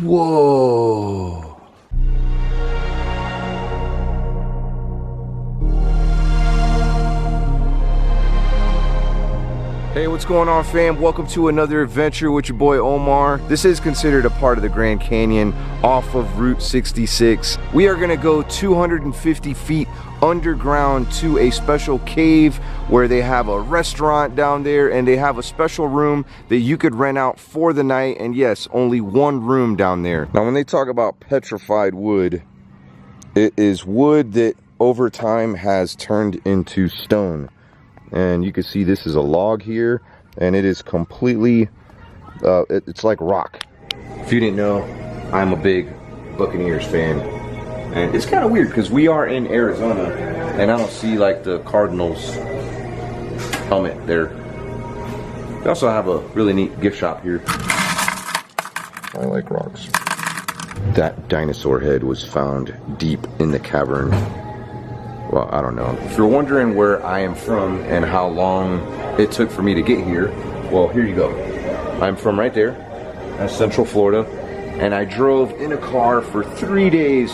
Whoa. Hey, what's going on, fam? Welcome to another adventure with your boy Omar. This is considered a part of the Grand Canyon off of Route 66. We are gonna go 250 feet underground to a special cave where they have a restaurant down there and they have a special room that you could rent out for the night. And yes, only one room down there. Now, when they talk about petrified wood, it is wood that over time has turned into stone. And you can see this is a log here, and it is completely, it's like rock. If you didn't know, I'm a big Buccaneers fan. And it's kind of weird because we are in Arizona, and I don't see like the Cardinals helmet there. They also have a really neat gift shop here. I like rocks. That dinosaur head was found deep in the cavern. Well, I don't know. If you're wondering where I am from and how long it took for me to get here, well, here you go. I'm from right there, that's Central Florida, and I drove in a car for 3 days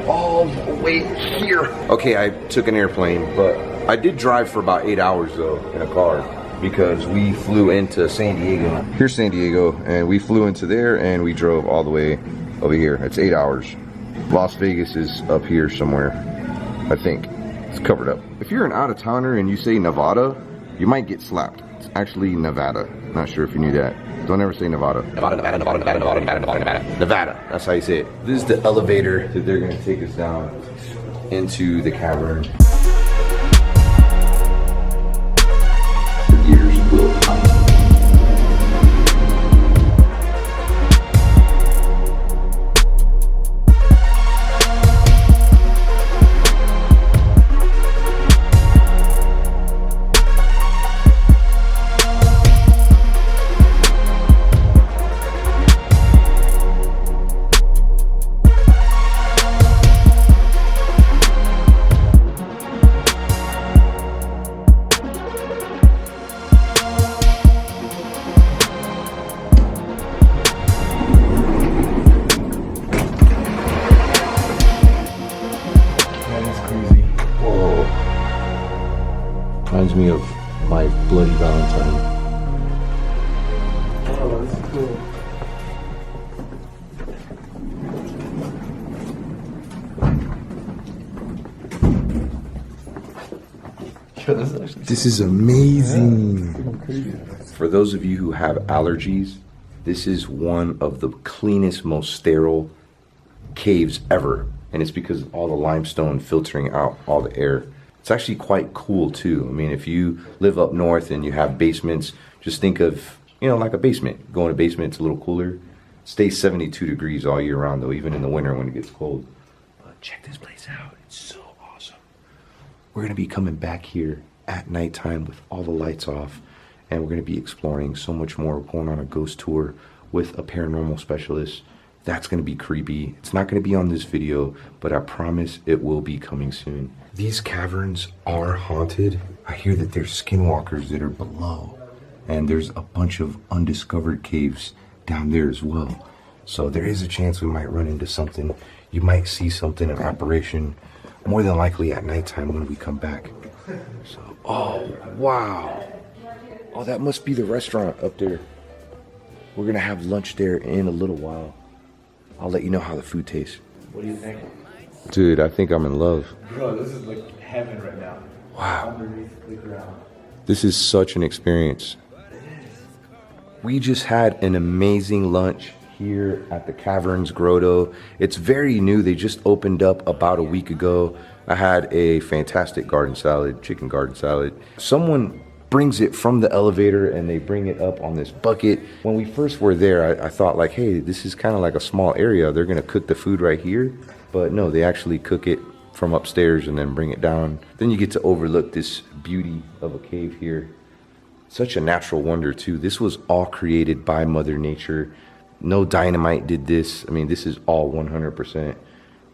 all the way here. Okay, I took an airplane, but I did drive for about 8 hours though in a car because we flew into San Diego. Here's San Diego, and we flew into there and we drove all the way over here. It's 8 hours. Las Vegas is up here somewhere, I think. It's covered up. If you're an out-of-towner and you say Nevada, you might get slapped. It's actually Nevada. Not sure if you knew that. Don't ever say Nevada. Nevada, Nevada, Nevada, Nevada, Nevada, Nevada, Nevada, Nevada. Nevada. That's how you say it. This is the elevator that they're gonna take us down into the cavern. The years will come. Reminds me of my bloody Valentine. Oh, this is cool. This is amazing. For those of you who have allergies, this is one of the cleanest, most sterile caves ever. And it's because of all the limestone filtering out all the air. It's actually quite cool too. I mean, if you live up north and you have basements, just think of, you know, like a basement. Go in a basement, it's a little cooler. It stays 72 degrees all year round though, even in the winter when it gets cold. But check this place out, it's so awesome. We're gonna be coming back here at nighttime with all the lights off, and we're gonna be exploring so much more. We're going on a ghost tour with a paranormal specialist. That's gonna be creepy. It's not gonna be on this video, but I promise it will be coming soon. These caverns are haunted. I hear that there's skinwalkers that are below, and there's a bunch of undiscovered caves down there as well. So there is a chance we might run into something. You might see something, an apparition, more than likely at nighttime when we come back. So, oh, wow. Oh, that must be the restaurant up there. We're gonna have lunch there in a little while. I'll let you know how the food tastes. What do you think? Dude, I think I'm in love. Bro, this is like heaven right now. Wow. Underneath the ground. This is such an experience. We just had an amazing lunch here at the Caverns Grotto. It's very new. They just opened up about a week ago. I had a fantastic garden salad, chicken garden salad. Someone brings it from the elevator and they bring it up on this bucket. When we first were there, I thought like, hey, this is kind of like a small area. They're gonna cook the food right here. But no, they actually cook it from upstairs and then bring it down. Then you get to overlook this beauty of a cave here. Such a natural wonder too. This was all created by Mother Nature. No dynamite did this. I mean, this is all 100%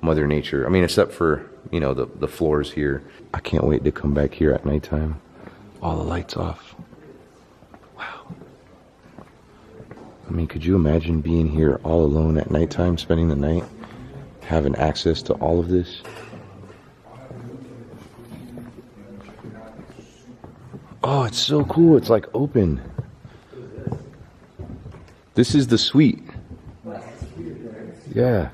Mother Nature. I mean, except for, you know, the floors here. I can't wait to come back here at nighttime. All the lights off. Wow. mean, could you imagine being here all alone at nighttime, spending the night, having access to all of this? Oh, it's so cool. It's like open. This is the suite. Yeah.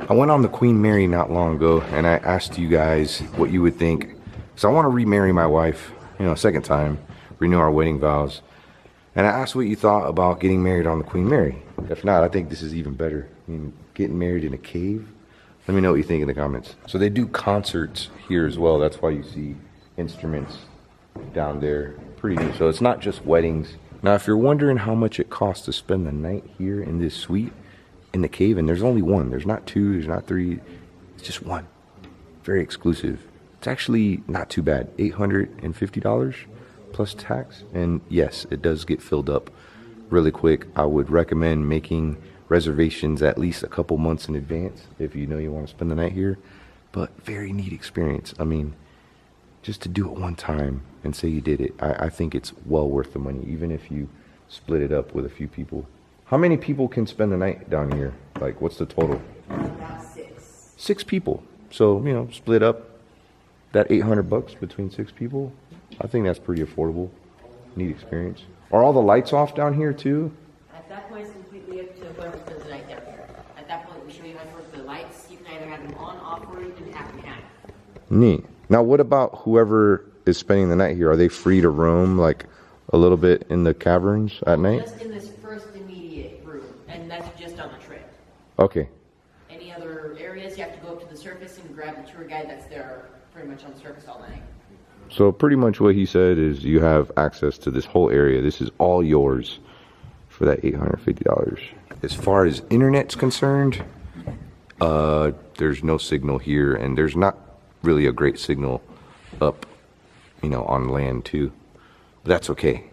I went on the Queen Mary not long ago, and I asked you guys what you would think. So I want to remarry my wife, you know, a second time, renew our wedding vows. And I asked what you thought about getting married on the Queen Mary. If not, I think this is even better. I mean, getting married in a cave. Let me know what you think in the comments. So they do concerts here as well. That's why you see instruments down there. Pretty neat. So it's not just weddings. Now, if you're wondering how much it costs to spend the night here in this suite in the cave, and there's only one. There's not two, there's not three. It's just one. Very exclusive. It's actually not too bad. $850 plus tax. And yes, it does get filled up really quick. I would recommend making reservations at least a couple months in advance if you know you want to spend the night here. But very neat experience. I mean, just to do it one time and say you did it, I think it's well worth the money, even if you split it up with a few people. How many people can spend the night down here? Like, what's the total? About 6. 6 people. So, you know, split up that $800 between 6 people. I think that's pretty affordable. Neat experience. Are all the lights off down here too? At that point, it's completely up to whoever spends the night down here. At that point, we show you how to work the lights. You can either have them on, off, or you can have them half. Neat. Now, what about whoever is spending the night here? Are they free to roam, like, a little bit in the caverns at night? Just in this first immediate room, and that's just on the trip. Okay. Any other areas, you have to go up to the surface and grab the tour guide that's there pretty much on the surface all night. So pretty much what he said is you have access to this whole area. This is all yours for that $850. As far as internet's concerned, there's no signal here, and there's not really a great signal up, you know, on land too. But that's okay.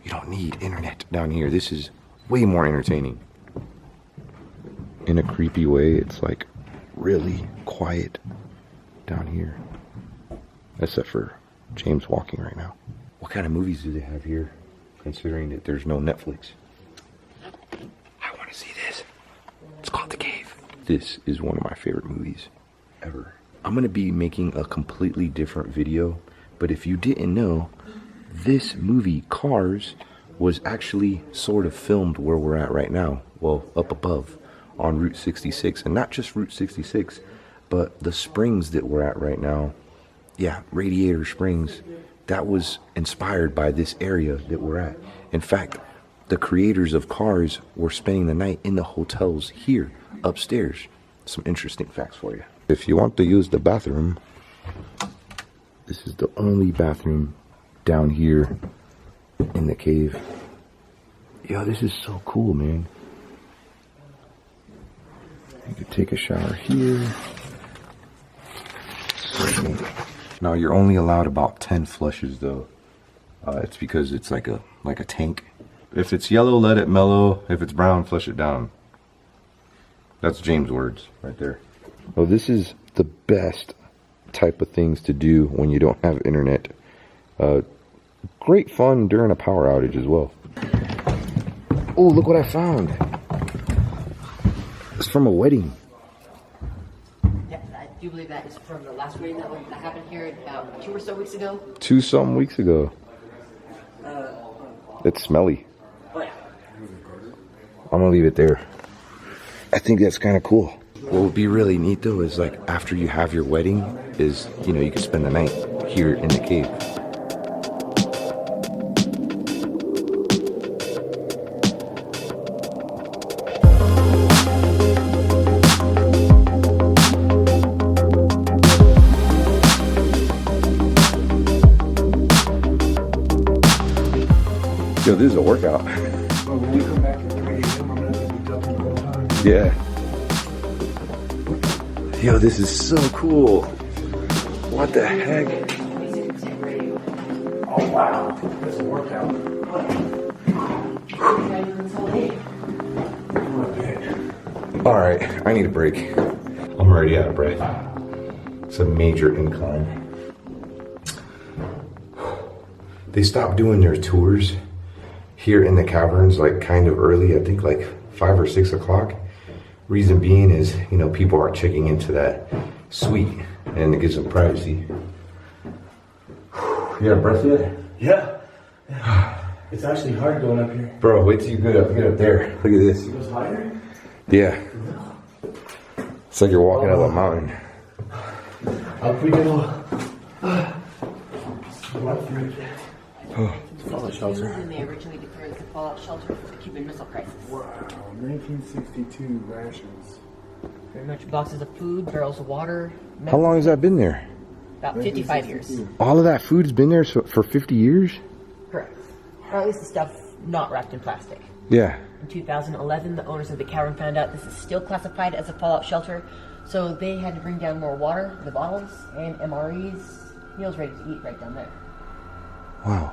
You don't need internet down here. This is way more entertaining. In a creepy way, it's like really quiet down here. Except for James walking right now. What kind of movies do they have here, considering that there's no Netflix? I want to see this. It's called The Cave. This is one of my favorite movies ever. I'm going to be making a completely different video, but if you didn't know, this movie, Cars, was actually sort of filmed where we're at right now. Well, up above on Route 66. And not just Route 66, but the springs that we're at right now. Yeah, Radiator Springs. That was inspired by this area that we're at. In fact, the creators of Cars were spending the night in the hotels here, upstairs. Some interesting facts for you. If you want to use the bathroom, this is the only bathroom down here in the cave. Yo, this is so cool, man. You could take a shower here. So cool. Now you're only allowed about 10 flushes though. It's because it's like a tank. If it's yellow, let it mellow. If it's brown, flush it down. That's James' words right there. Well, this is the best type of things to do when you don't have internet. Great fun during a power outage as well. Oh, look what I found. It's from a wedding. Yeah, I do believe that is from the last wedding that happened here about 2 or so weeks ago. 2 some weeks ago. It's smelly. Oh yeah. I'm gonna leave it there. I think that's kind of cool. What would be really neat though is like after you have your wedding is, you know, you can spend the night here in the cave. Yo, this is a workout. Well, when we come back at 3 a.m., I'm going to be ducking the whole time. Yeah. Yo, this is so cool. What the heck? Oh, wow. That's a workout. All right, I need a break. I'm already out of breath. It's a major incline. They stopped doing their tours here in the caverns like kind of early, I think like 5 or 6 o'clock. Reason being is, you know, people are checking into that suite and it gives them privacy. You got a breath yet? Yeah. It's actually hard going up here. Bro, wait till you get up there. Look at this. It goes higher? Yeah. It's like you're walking up a mountain. Up we go. What through it? Fallout shelter. And they originally declared it a fallout shelter for the Cuban Missile Crisis. Wow, 1962 rations. Very much boxes of food, barrels of water. How long has that been there? About 55 years. All of that food's been there for 50 years? Correct. Or at least the stuff not wrapped in plastic. Yeah. In 2011, the owners of the cavern found out this is still classified as a fallout shelter, so they had to bring down more water, the bottles, and MREs, meals ready to eat right down there. Wow.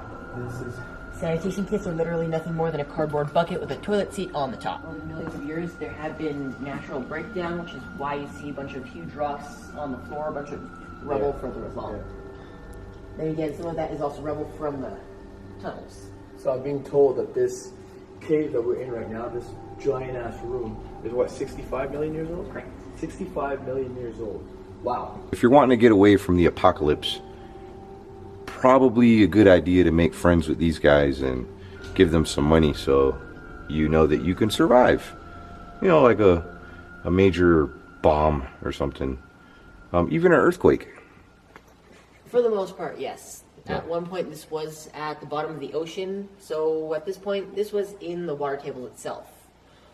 Sanitation kits are literally nothing more than a cardboard bucket with a toilet seat on the top. Over millions of years, there have been natural breakdown, which is why you see a bunch of huge rocks on the floor, a bunch of rubble further along. Then again, some of that is also rubble from the tunnels. So I'm being told that this cave that we're in right now, this giant ass room, is what, 65 million years old? Correct. 65 million years old. Wow. If you're wanting to get away from the apocalypse, probably a good idea to make friends with these guys and give them some money so you know that you can survive. You know, like a major bomb or something. Even an earthquake. For the most part, yes. At one point, this was at the bottom of the ocean, so at this point, this was in the water table itself.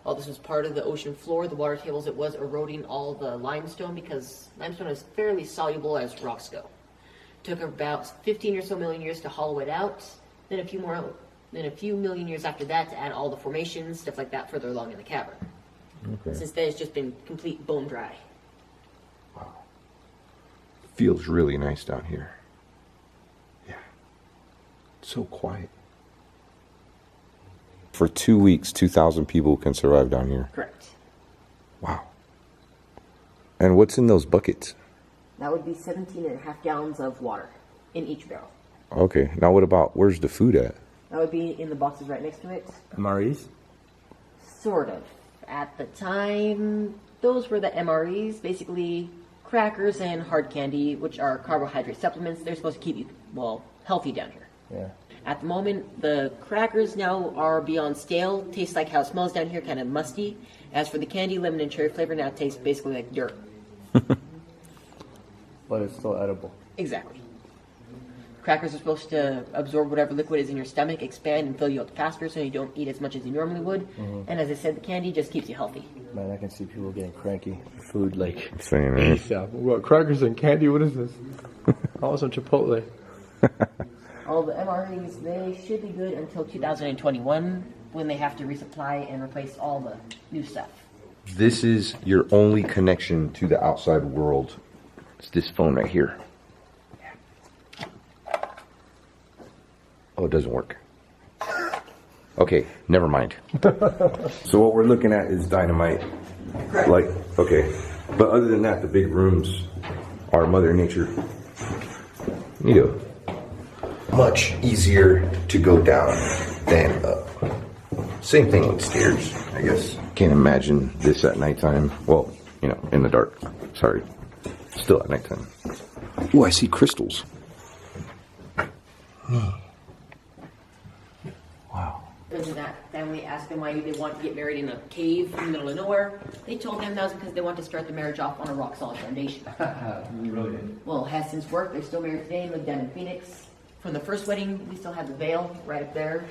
While this was part of the ocean floor, the water tables, it was eroding all the limestone because limestone is fairly soluble as rocks go. Took about 15 or so million years to hollow it out, then a few million years after that to add all the formations, stuff like that, further along in the cavern. Okay. Since then, it's just been complete bone dry. Wow. Feels really nice down here. Yeah. It's so quiet. For 2 weeks, 2,000 people can survive down here. Correct. Wow. And what's in those buckets? That would be 17.5 gallons of water in each barrel. Okay. Now what about, where's the food at? That would be in the boxes right next to it. MREs? Sort of. At the time, those were the MREs, basically crackers and hard candy, which are carbohydrate supplements. They're supposed to keep you, well, healthy down here. Yeah. At the moment, the crackers now are beyond stale, taste like how it smells down here, kind of musty. As for the candy, lemon and cherry flavor now tastes basically like dirt. But it's still edible. Exactly. Crackers are supposed to absorb whatever liquid is in your stomach, expand and fill you up faster so you don't eat as much as you normally would. And as I said, the candy just keeps you healthy. Man, I can see people getting cranky. Food like... Saying, right? Yeah, what, crackers and candy? What is this? I want some Chipotle. All the MREs, they should be good until 2021 when they have to resupply and replace all the new stuff. This is your only connection to the outside world. It's this phone right here. Oh, it doesn't work. Okay, never mind. So what we're looking at is dynamite. Like, okay. But other than that, the big rooms are Mother Nature. Neato. Much easier to go down than up. Same thing with stairs, I guess. Can't imagine this at nighttime. Well, you know, in the dark. Sorry. Still at nighttime. Oh, I see crystals. Wow. Because that family asked them why they want to get married in a cave in the middle of nowhere. They told them that was because they want to start the marriage off on a rock-solid foundation. Brilliant. Well, it has since worked. They're still married today and live down in Phoenix. From the first wedding, we still have the veil right up there.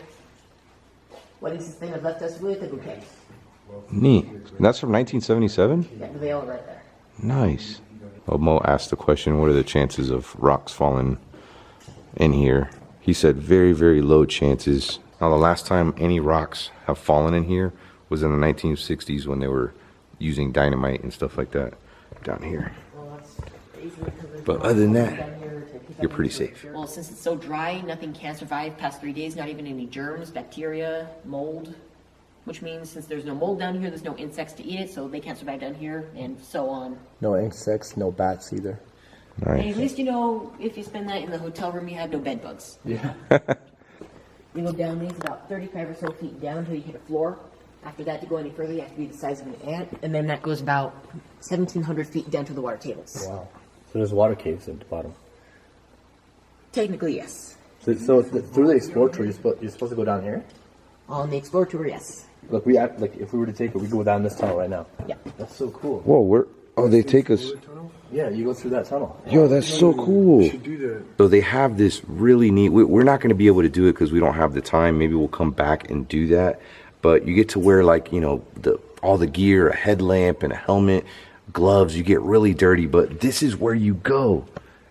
Wedding system have left us with a bouquet. Neat. That's from 1977? Got the veil right there. Nice. Well, Mo asked the question, what are the chances of rocks falling in here? He said very, very low chances. Now, the last time any rocks have fallen in here was in the 1960s when they were using dynamite and stuff like that down here. Well, that's basically because But other than that, you're pretty safe. Well, since it's so dry, nothing can survive past 3 days, not even any germs, bacteria, mold. Which means since there's no mold down here, there's no insects to eat it, so they can't survive down here, and so on. No insects, no bats either. And at Nice. least you know, if you spend that in the hotel room, you have no bed bugs. Yeah. You go down these about 35 or so feet down until you hit a floor. After that, to go any further, you have to be the size of an ant, and then that goes about 1,700 feet down to the water tables. Wow. So there's water caves at the bottom. Technically, yes. So through the Explore tour, you're supposed to go down here? On the Explore tour, yes. Look, if we were to take it, we go down this tunnel right now. Yeah. That's so cool. Whoa, they take us. Yeah, you go through that tunnel. Yo, that's so cool. We should do that. So they have this really neat, we're not going to be able to do it because we don't have the time. Maybe we'll come back and do that. But you get to wear, like, you know, all the gear, a headlamp and a helmet, gloves. You get really dirty, but this is where you go.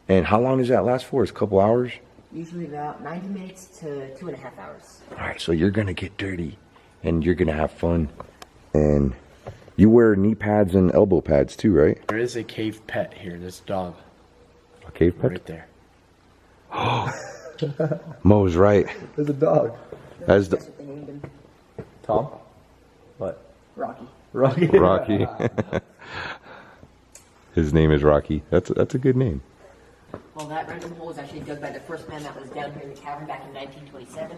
And how long does that last for? It's a couple hours? Usually about 90 minutes to 2.5 hours. All right, so you're going to get dirty and you're going to have fun. And you wear knee pads and elbow pads too, right? There is a cave pet here, this dog. A cave pet? Right there. Mo's right. There's a dog. As That's what they named him. Tom? What? Rocky. Rocky. Rocky. His name is Rocky. That's a good name. Well, that random hole was actually dug by the first man that was down here in the cavern back in 1927.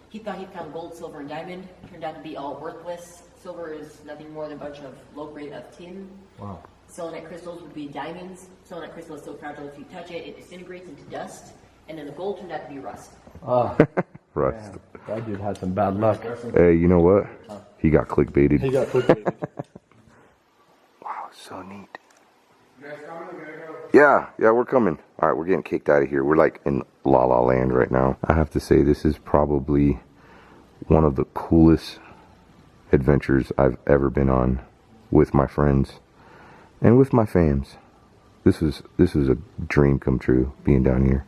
He thought he found gold, silver, and diamond. Turned out to be all worthless. Silver is nothing more than a bunch of low grade of tin. Wow. Selenite crystals would be diamonds. Selenite crystal is so fragile if you touch it, it disintegrates into dust. And then the gold turned out to be rust. Oh, Rust. that dude had some bad luck. Hey, you know what? He got clickbaited. He got clickbaited. Wow, so neat. Yeah, we're coming. All right, we're getting kicked out of here. We're like in La La Land right now. I have to say, this is probably one of the coolest adventures I've ever been on with my friends and with my fams. This is a dream come true, being down here.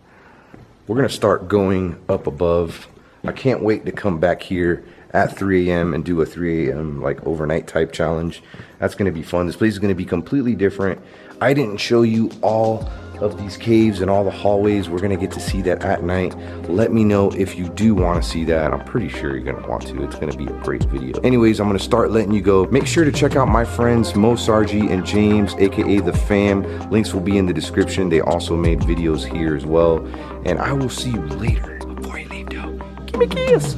We're gonna start going up above. I can't wait to come back here at 3 a.m. and do a 3 a.m. like overnight type challenge. That's gonna be fun. This place is gonna be completely different. I didn't show you all of these caves and all the hallways. We're gonna get to see that at night. Let me know if you do want to see that. I'm pretty sure you're gonna want to. It's gonna be a great video. Anyways, I'm gonna start letting you go. Make sure to check out my friends Mo Sargi and James, aka The Fam. Links will be in the description. They also made videos here as well. And I will see you later. Before you leave, though, give me a kiss.